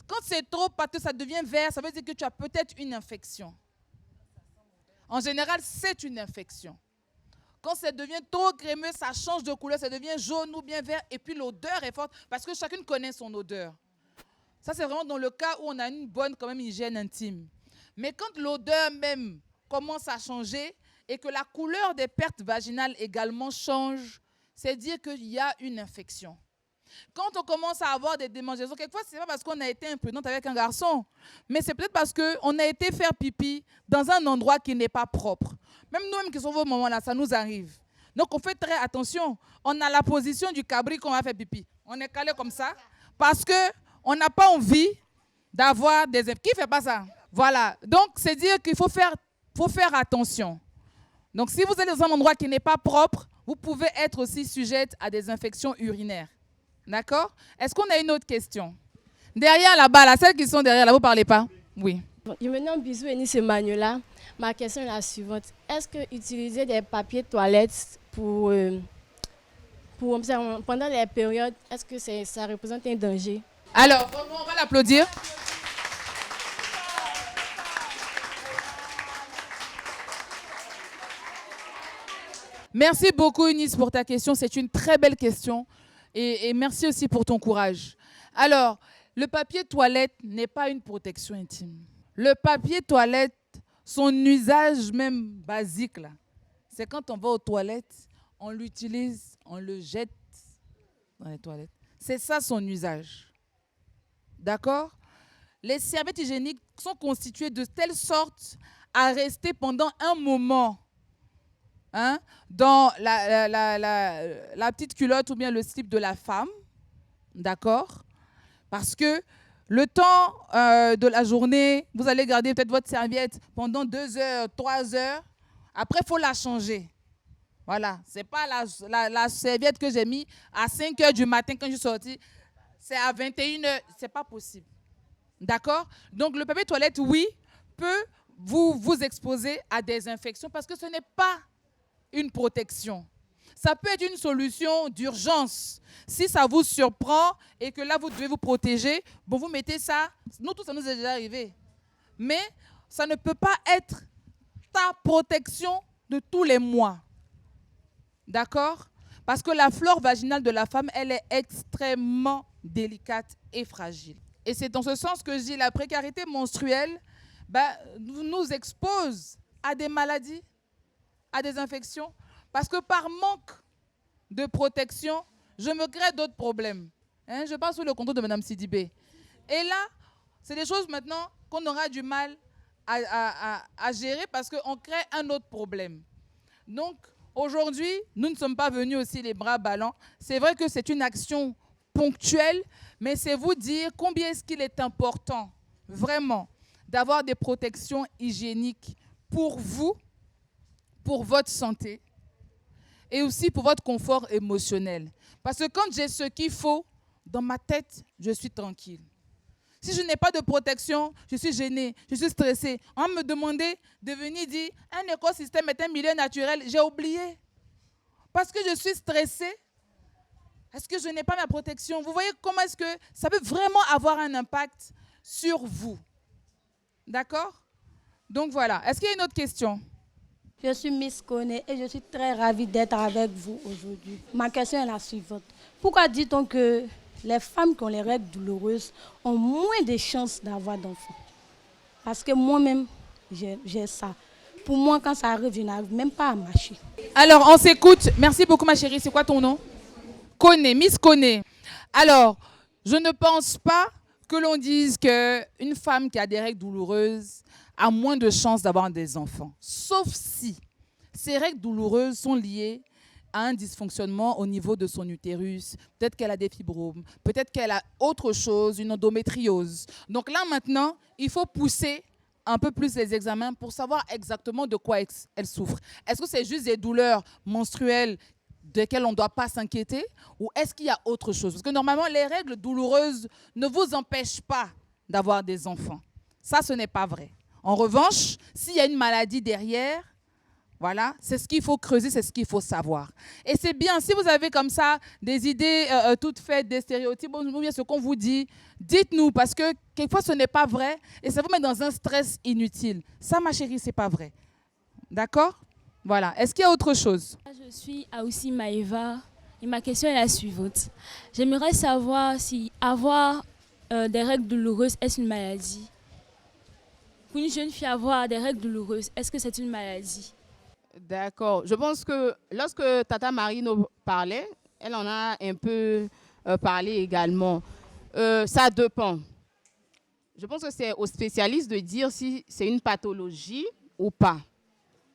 Quand c'est trop pâteux, ça devient vert, ça veut dire que tu as peut-être une infection. En général, c'est une infection. Quand ça devient trop crémeux, ça change de couleur, ça devient jaune ou bien vert, et puis l'odeur est forte, parce que chacune connaît son odeur. Ça, c'est vraiment dans le cas où on a une bonne quand même hygiène intime. Mais quand l'odeur même commence à changer et que la couleur des pertes vaginales également change, c'est dire qu'il y a une infection. Quand on commence à avoir des démangeaisons, quelquefois, ce n'est pas parce qu'on a été imprudente avec un garçon, mais c'est peut-être parce qu'on a été faire pipi dans un endroit qui n'est pas propre. Même nous-mêmes qui sommes au moment là, ça nous arrive. Donc, on fait très attention. On a la position du cabri qu'on va faire pipi. On est calé comme ça parce qu'on n'a pas envie d'avoir des... Qui ne fait pas ça? Voilà. Donc, c'est dire qu'il faut faire attention. Donc, si vous êtes dans un endroit qui n'est pas propre, vous pouvez être aussi sujette à des infections urinaires. D'accord? Est-ce qu'on a une autre question? Derrière là-bas, là, celles qui sont derrière là, vous ne parlez pas? Oui. Je me nomme Bisou Enis Emmanuela. Ma question est la suivante. Est-ce que utiliser des papiers toilettes pendant les périodes, est-ce que ça représente un danger? Alors, on va l'applaudir. Merci beaucoup, Eunice, pour ta question. C'est une très belle question. Et merci aussi pour ton courage. Alors, le papier toilette n'est pas une protection intime. Le papier toilette, son usage même basique, là, c'est quand on va aux toilettes, on l'utilise, on le jette dans les toilettes. C'est ça son usage. D'accord? Les serviettes hygiéniques sont constituées de telle sorte à rester pendant un moment dans la petite culotte ou bien le slip de la femme. D'accord? Parce que le temps de la journée, vous allez garder peut-être votre serviette pendant 2 heures, 3 heures. Après, il faut la changer. Voilà. Ce n'est pas la serviette que j'ai mise à 5 heures du matin quand je suis sortie. C'est à 21 heures. Ce n'est pas possible. D'accord? Donc, le papier toilette, oui, peut vous exposer à des infections parce que ce n'est pas une protection. ça peut être une solution d'urgence. Si ça vous surprend et que là, vous devez vous protéger, bon, vous mettez ça. Nous, tout ça nous est déjà arrivé. Mais ça ne peut pas être ta protection de tous les mois. D'accord? Parce que la flore vaginale de la femme, elle est extrêmement délicate et fragile. Et c'est dans ce sens que je dis la précarité menstruelle nous expose à des maladies, à des infections. Parce que par manque de protection, je me crée d'autres problèmes. Je parle sous le contrôle de Mme Sidibé. Et là, c'est des choses maintenant qu'on aura du mal à gérer parce qu'on crée un autre problème. Donc, aujourd'hui, nous ne sommes pas venus aussi les bras ballants. C'est vrai que c'est une action ponctuelle, mais c'est vous dire combien est-ce qu'il est important, vraiment, d'avoir des protections hygiéniques pour vous, pour votre santé et aussi pour votre confort émotionnel. Parce que quand j'ai ce qu'il faut, dans ma tête, je suis tranquille. Si je n'ai pas de protection, je suis gênée, je suis stressée. On me demandait de venir dire un écosystème est un milieu naturel. J'ai oublié. Parce que je suis stressée. Est-ce que je n'ai pas ma protection? Vous voyez comment est-ce que ça peut vraiment avoir un impact sur vous. D'accord? Donc voilà. Est-ce qu'il y a une autre question? Je suis Miss Koné et je suis très ravie d'être avec vous aujourd'hui. Ma question est la suivante. Pourquoi dit-on que les femmes qui ont les règles douloureuses ont moins de chances d'avoir d'enfants? Parce que moi-même, j'ai ça. Pour moi, quand ça arrive, je n'arrive même pas à marcher. Alors, on s'écoute. Merci beaucoup, ma chérie. C'est quoi ton nom? Koné, Miss Koné. Alors, je ne pense pas que l'on dise qu'une femme qui a des règles douloureuses a moins de chances d'avoir des enfants. Sauf si ces règles douloureuses sont liées à un dysfonctionnement au niveau de son utérus. Peut-être qu'elle a des fibromes, peut-être qu'elle a autre chose, une endométriose. Donc là, maintenant, il faut pousser un peu plus les examens pour savoir exactement de quoi elle souffre. Est-ce que c'est juste des douleurs menstruelles desquelles on ne doit pas s'inquiéter ou est-ce qu'il y a autre chose? Parce que normalement, les règles douloureuses ne vous empêchent pas d'avoir des enfants. Ça, ce n'est pas vrai. En revanche, s'il y a une maladie derrière, voilà, c'est ce qu'il faut creuser, c'est ce qu'il faut savoir. Et c'est bien, si vous avez comme ça des idées toutes faites, des stéréotypes, ou bien ce qu'on vous dit, dites-nous, parce que quelquefois ce n'est pas vrai et ça vous met dans un stress inutile. Ça, ma chérie, ce n'est pas vrai. D'accord? Voilà. Est-ce qu'il y a autre chose? Je suis Aoussi Maïva et ma question est la suivante. J'aimerais savoir si avoir des règles douloureuses est une maladie. Pour une jeune fille, avoir des règles douloureuses, est-ce que c'est une maladie? D'accord. Je pense que lorsque Tata Marino parlait, elle en a un peu parlé également. Ça dépend. Je pense que c'est aux spécialistes de dire si c'est une pathologie ou pas.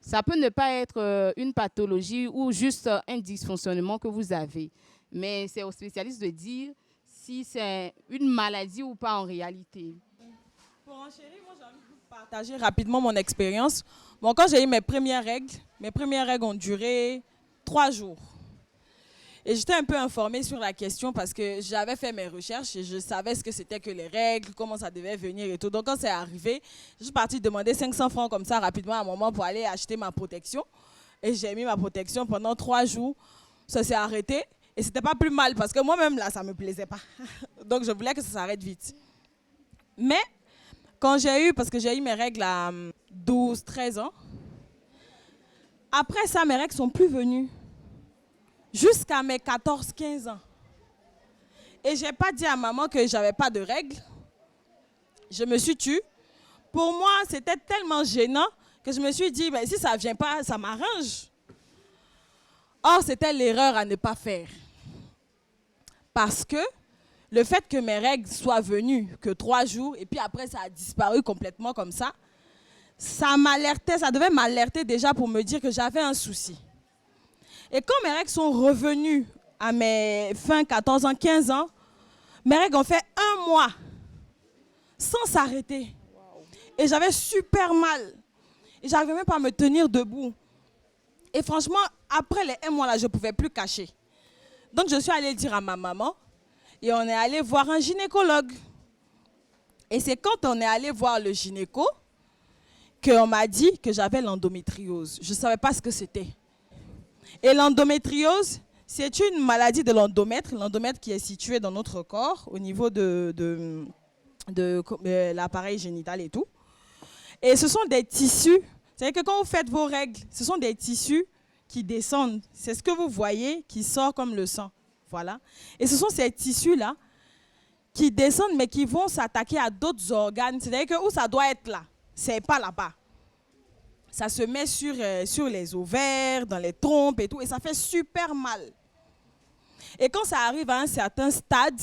Ça peut ne pas être une pathologie ou juste un dysfonctionnement que vous avez. Mais c'est aux spécialistes de dire si c'est une maladie ou pas en réalité. Pour enchérir, moi j'ai envie de vous partager rapidement mon expérience. Bon, quand j'ai eu mes premières règles ont duré 3 jours. Et j'étais un peu informée sur la question parce que j'avais fait mes recherches et je savais ce que c'était que les règles, comment ça devait venir et tout. Donc quand c'est arrivé, je suis partie demander 500 francs comme ça rapidement à un moment pour aller acheter ma protection. Et j'ai mis ma protection pendant 3 jours. Ça s'est arrêté et c'était pas plus mal parce que moi-même là, ça me plaisait pas. Donc je voulais que ça s'arrête vite. Mais quand parce que j'ai eu mes règles à 12, 13 ans, après ça, mes règles sont plus venues. Jusqu'à mes 14, 15 ans. Et je n'ai pas dit à maman que je n'avais pas de règles. Je me suis tue. Pour moi, c'était tellement gênant que je me suis dit, ben, si ça ne vient pas, ça m'arrange. Or, c'était l'erreur à ne pas faire. Parce que le fait que mes règles soient venues que 3 jours, et puis après ça a disparu complètement comme ça m'alertait, ça devait m'alerter déjà pour me dire que j'avais un souci. Et quand mes règles sont revenues à mes fins 14 ans, 15 ans, mes règles ont fait 1 mois sans s'arrêter. Et j'avais super mal. Et je n'arrivais même pas à me tenir debout. Et franchement, après les 1 mois là, je ne pouvais plus cacher. Donc je suis allée dire à ma maman et on est allé voir un gynécologue. Et c'est quand on est allé voir le gynéco qu'on m'a dit que j'avais l'endométriose. Je ne savais pas ce que c'était. Et l'endométriose, c'est une maladie de l'endomètre qui est situé dans notre corps au niveau de l'appareil génital et tout. Et ce sont des tissus, c'est-à-dire que quand vous faites vos règles, ce sont des tissus qui descendent. C'est ce que vous voyez qui sort comme le sang. Voilà. Et ce sont ces tissus-là qui descendent mais qui vont s'attaquer à d'autres organes. C'est-à-dire que où ça doit être là, c'est pas là-bas. Ça se met sur les ovaires, dans les trompes et tout, et ça fait super mal. Et quand ça arrive à un certain stade,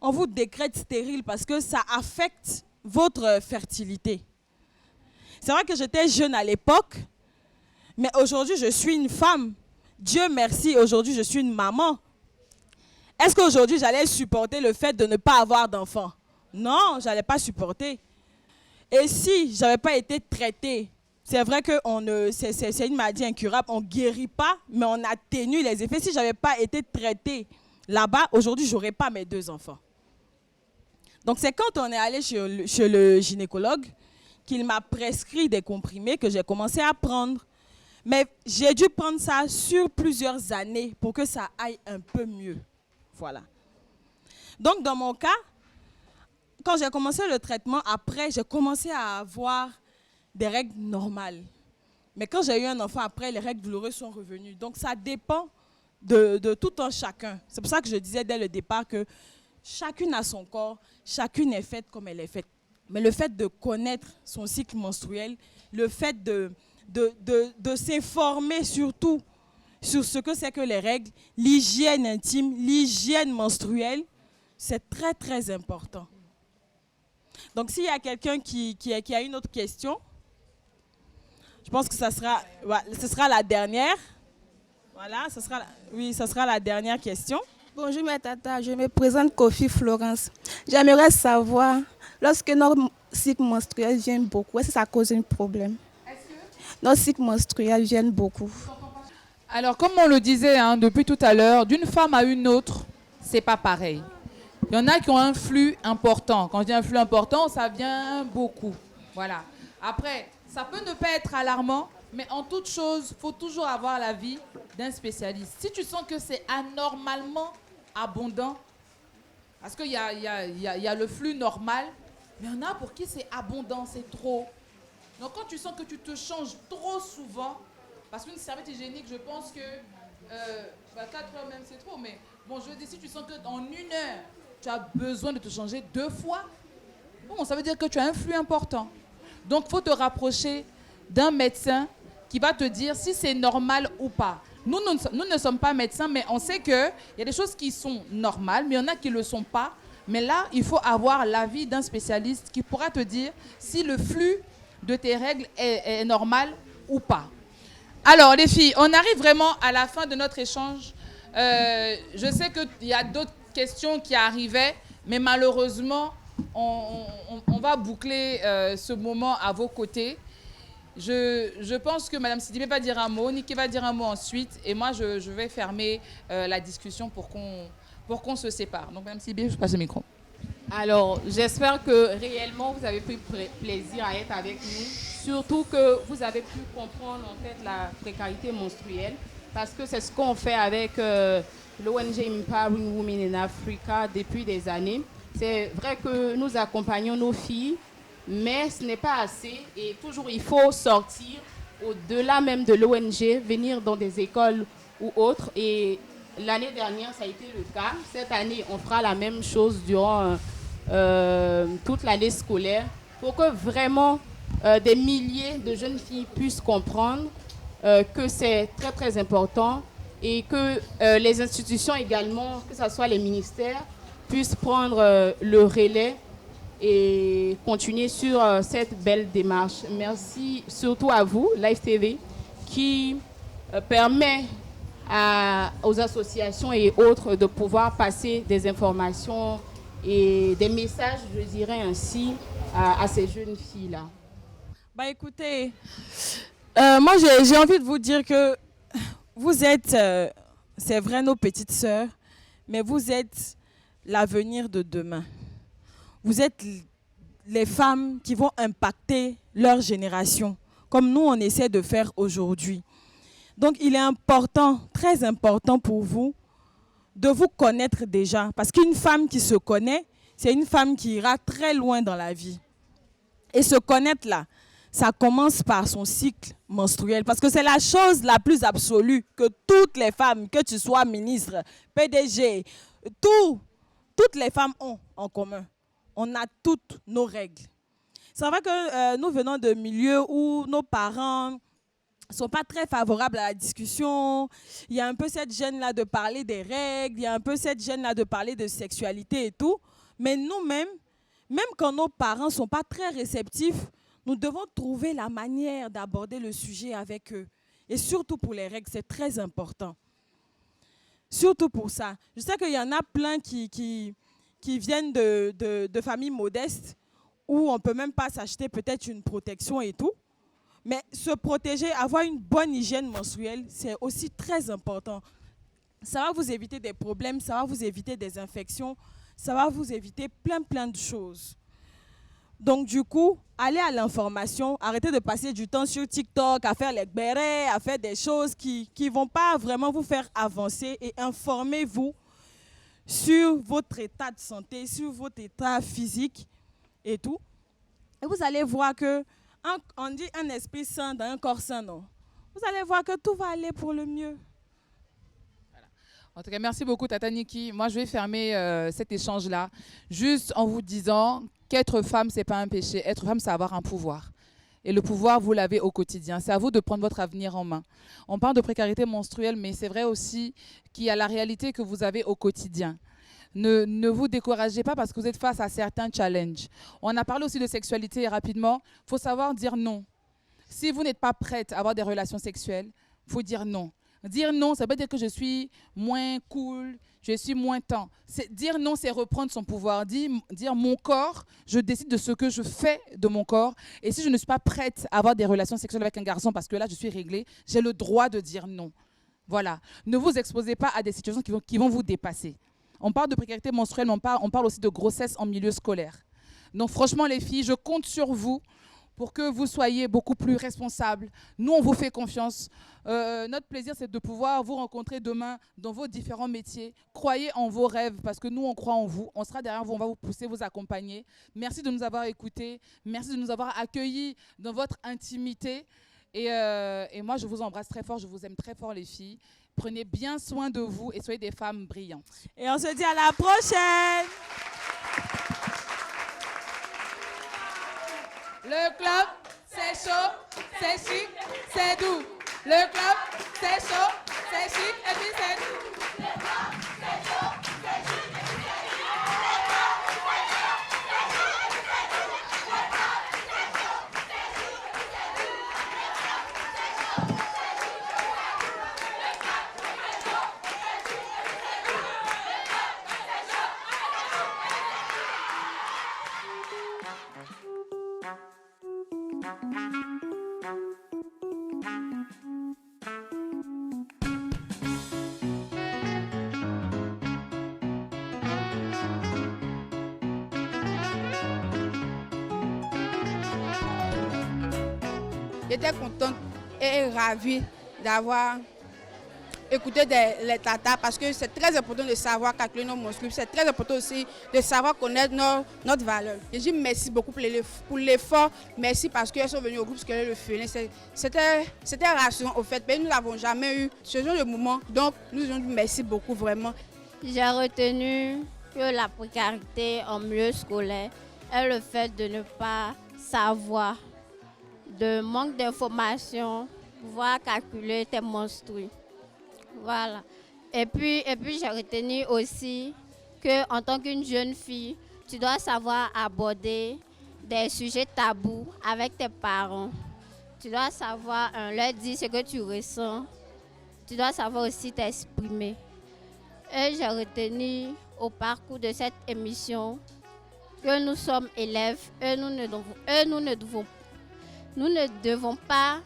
on vous décrète stérile parce que ça affecte votre fertilité. C'est vrai que j'étais jeune à l'époque, mais aujourd'hui je suis une femme. Dieu merci, aujourd'hui je suis une maman. Est-ce qu'aujourd'hui j'allais supporter le fait de ne pas avoir d'enfant? Non, je n'allais pas supporter. Et si je n'avais pas été traitée, c'est vrai que c'est une maladie incurable, on ne guérit pas, mais on atténue les effets. Si je n'avais pas été traitée là-bas, aujourd'hui, je n'aurais pas mes 2 enfants. Donc c'est quand on est allé chez le gynécologue qu'il m'a prescrit des comprimés que j'ai commencé à prendre. Mais j'ai dû prendre ça sur plusieurs années pour que ça aille un peu mieux. Voilà. Donc dans mon cas, quand j'ai commencé le traitement, après, j'ai commencé à avoir des règles normales. Mais quand j'ai eu un enfant après, les règles douloureuses sont revenues. Donc ça dépend de tout un chacun. C'est pour ça que je disais dès le départ que chacune a son corps, chacune est faite comme elle est faite. Mais le fait de connaître son cycle menstruel, le fait de s'informer surtout sur ce que c'est que les règles, l'hygiène intime, l'hygiène menstruelle, c'est très très important. Donc s'il y a quelqu'un qui a une autre question, je pense que ce sera la dernière. Voilà, ce sera la dernière question. Bonjour mes tatas, je me présente Kofi Florence. J'aimerais savoir, lorsque notre cycle menstruel vient beaucoup, est-ce que ça cause un problème? Notre cycle menstruel vient beaucoup. Alors, comme on le disait depuis tout à l'heure, d'une femme à une autre, c'est pas pareil. Il y en a qui ont un flux important. Quand je dis un flux important, ça vient beaucoup. Voilà. Après, ça peut ne pas être alarmant, mais en toute chose, il faut toujours avoir l'avis d'un spécialiste. Si tu sens que c'est anormalement abondant, parce qu'il y a le flux normal, mais il y en a pour qui c'est abondant, c'est trop. Donc quand tu sens que tu te changes trop souvent, parce qu'une serviette hygiénique, je pense que 4 heures même c'est trop, mais bon, je veux dire, si tu sens qu'en 1 heure, tu as besoin de te changer 2 fois, bon, ça veut dire que tu as un flux important. Donc il faut te rapprocher d'un médecin qui va te dire si c'est normal ou pas. Nous ne sommes pas médecins, mais on sait qu'il y a des choses qui sont normales, mais il y en a qui ne le sont pas. Mais là, il faut avoir l'avis d'un spécialiste qui pourra te dire si le flux de tes règles est normal ou pas. Alors, les filles, on arrive vraiment à la fin de notre échange. Je sais qu'il y a d'autres questions qui arrivaient, mais malheureusement, on va boucler ce moment à vos côtés. Je pense que Mme Sidibé va dire un mot, Niki va dire un mot ensuite, et moi, je vais fermer la discussion pour qu'on se sépare. Donc, Mme Sidibé, je passe le micro. Alors, j'espère que réellement, vous avez pris plaisir à être avec nous, surtout que vous avez pu comprendre en fait la précarité menstruelle, parce que c'est ce qu'on fait avec l'ONG Empowering Women in Africa depuis des années. C'est vrai que nous accompagnons nos filles, mais ce n'est pas assez et toujours il faut sortir au-delà même de l'ONG, venir dans des écoles ou autres. Et l'année dernière, ça a été le cas. Cette année, on fera la même chose durant toute l'année scolaire pour que vraiment des milliers de jeunes filles puissent comprendre que c'est très très important et que les institutions également, que ce soit les ministères, puissent prendre le relais et continuer sur cette belle démarche. Merci surtout à vous, Live TV, qui permet aux associations et autres de pouvoir passer des informations et des messages, je dirais ainsi, à ces jeunes filles-là. Bah écoutez, moi j'ai envie de vous dire que vous êtes, c'est vrai, nos petites sœurs, mais vous êtes l'avenir de demain. Vous êtes les femmes qui vont impacter leur génération, comme nous on essaie de faire aujourd'hui. Donc, il est important, très important pour vous, de vous connaître déjà. Parce qu'une femme qui se connaît, c'est une femme qui ira très loin dans la vie. Et se connaître là, ça commence par son cycle menstruel. Parce que c'est la chose la plus absolue que toutes les femmes, que tu sois ministre, PDG, toutes les femmes ont en commun. On a toutes nos règles. C'est vrai que nous venons de milieux où nos parents ne sont pas très favorables à la discussion. Il y a un peu cette gêne-là de parler des règles, il y a un peu cette gêne-là de parler de sexualité et tout. Mais nous-mêmes, même quand nos parents ne sont pas très réceptifs, nous devons trouver la manière d'aborder le sujet avec eux. Et surtout pour les règles, c'est très important. Surtout pour ça. Je sais qu'il y en a plein qui viennent de familles modestes où on ne peut même pas s'acheter peut-être une protection et tout. Mais se protéger, avoir une bonne hygiène menstruelle, c'est aussi très important. Ça va vous éviter des problèmes, ça va vous éviter des infections, ça va vous éviter plein de choses. Donc du coup, allez à l'information, arrêtez de passer du temps sur TikTok à faire les bérets, à faire des choses qui ne vont pas vraiment vous faire avancer, et informez-vous sur votre état de santé, sur votre état physique et tout. Et vous allez voir que, on dit un esprit sain dans un corps sain, non? Vous allez voir que tout va aller pour le mieux. Voilà. En tout cas, merci beaucoup, Tata Niki. Moi, je vais fermer cet échange-là, juste en vous disant qu'être femme, ce n'est pas un péché. Être femme, c'est avoir un pouvoir. Et le pouvoir, vous l'avez au quotidien. C'est à vous de prendre votre avenir en main. On parle de précarité menstruelle, mais c'est vrai aussi qu'il y a la réalité que vous avez au quotidien. Ne vous découragez pas parce que vous êtes face à certains challenges. On a parlé aussi de sexualité rapidement. Il faut savoir dire non. Si vous n'êtes pas prête à avoir des relations sexuelles, il faut dire non. Dire non, ça veut dire que je suis moins cool, je suis moins temps. Dire non, c'est reprendre son pouvoir. Dire mon corps, je décide de ce que je fais de mon corps. Et si je ne suis pas prête à avoir des relations sexuelles avec un garçon parce que là, je suis réglée, j'ai le droit de dire non. Voilà. Ne vous exposez pas à des situations qui vont vous dépasser. On parle de précarité menstruelle, mais on parle aussi de grossesse en milieu scolaire. Donc franchement, les filles, je compte sur vous pour que vous soyez beaucoup plus responsables. Nous, on vous fait confiance. Notre plaisir, c'est de pouvoir vous rencontrer demain dans vos différents métiers. Croyez en vos rêves parce que nous, on croit en vous. On sera derrière vous, on va vous pousser, vous accompagner. Merci de nous avoir écoutés. Merci de nous avoir accueillis dans votre intimité. Et moi, je vous embrasse très fort. Je vous aime très fort, les filles. Prenez bien soin de vous et soyez des femmes brillantes. Et on se dit à la prochaine. Le club, c'est chaud, c'est chic, c'est doux. Le club, c'est chaud, c'est chic et puis c'est doux. Le club, c'est chaud, c'est chic et puis c'est doux. J'étais contente et ravie d'avoir écouté les tatas parce que c'est très important de savoir calculer nos menstrues. C'est très important aussi de savoir connaître notre valeur. Je dis merci beaucoup pour l'effort. Merci parce qu'elles sont venues au groupe scolaire Le Félin. C'était rassurant au fait, mais nous n'avons jamais eu ce genre de moment. Donc nous disons merci beaucoup vraiment. J'ai retenu que la précarité en milieu scolaire est le fait de ne pas savoir, de manque d'informations, pouvoir calculer tes menstrues. Voilà. Et puis j'ai retenu aussi qu'en tant qu'une jeune fille, tu dois savoir aborder des sujets tabous avec tes parents. Tu dois savoir leur dire ce que tu ressens. Tu dois savoir aussi t'exprimer. Et j'ai retenu au parcours de cette émission que nous sommes élèves et nous ne devons pas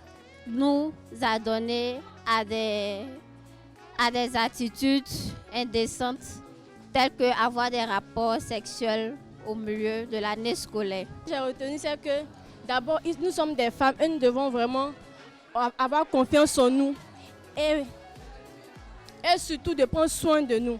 nous adonner à des attitudes indécentes telles que avoir des rapports sexuels au milieu de l'année scolaire. J'ai retenu c'est que d'abord nous sommes des femmes et nous devons vraiment avoir confiance en nous et surtout de prendre soin de nous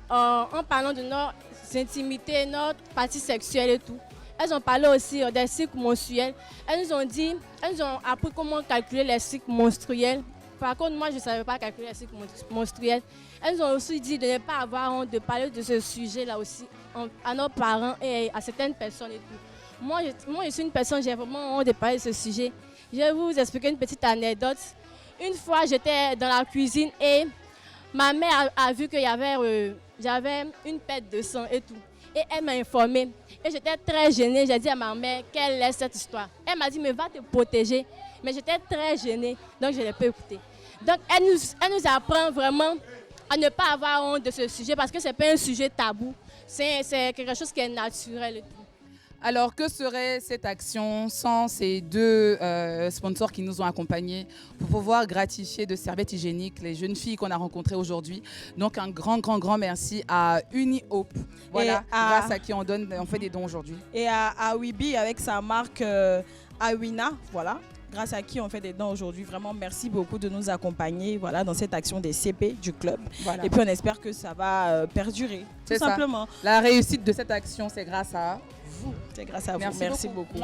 en parlant de nos intimités, notre partie sexuelle et tout. Elles ont parlé aussi des cycles menstruels. Elles nous ont appris comment calculer les cycles menstruels. Par contre, moi, je ne savais pas calculer les cycles menstruels. Elles nous ont aussi dit de ne pas avoir honte de parler de ce sujet-là aussi à nos parents et à certaines personnes et tout. Moi, je suis une personne, j'ai vraiment honte de parler de ce sujet. Je vais vous expliquer une petite anecdote. Une fois, j'étais dans la cuisine et ma mère a vu qu'il y avait j'avais une perte de sang et tout. Et elle m'a informée. Et j'étais très gênée. J'ai dit à ma mère, quelle est cette histoire? Elle m'a dit, mais va te protéger. Mais j'étais très gênée, donc je n'ai pas écouté. Donc, elle nous apprend vraiment à ne pas avoir honte de ce sujet parce que ce n'est pas un sujet tabou. C'est quelque chose qui est naturel et tout. Alors, que serait cette action sans ces deux sponsors qui nous ont accompagnés pour pouvoir gratifier de serviettes hygiéniques les jeunes filles qu'on a rencontrées aujourd'hui? Donc, un grand merci à UniHope, voilà, grâce à qui on fait des dons aujourd'hui. Et à Wibi avec sa marque Awina, voilà, grâce à qui on fait des dons aujourd'hui. Vraiment, merci beaucoup de nous accompagner, voilà, dans cette action des CP du club. Voilà. Et puis, on espère que ça va perdurer, tout simplement. La réussite de cette action, c'est grâce à vous. C'est grâce à vous. Merci beaucoup.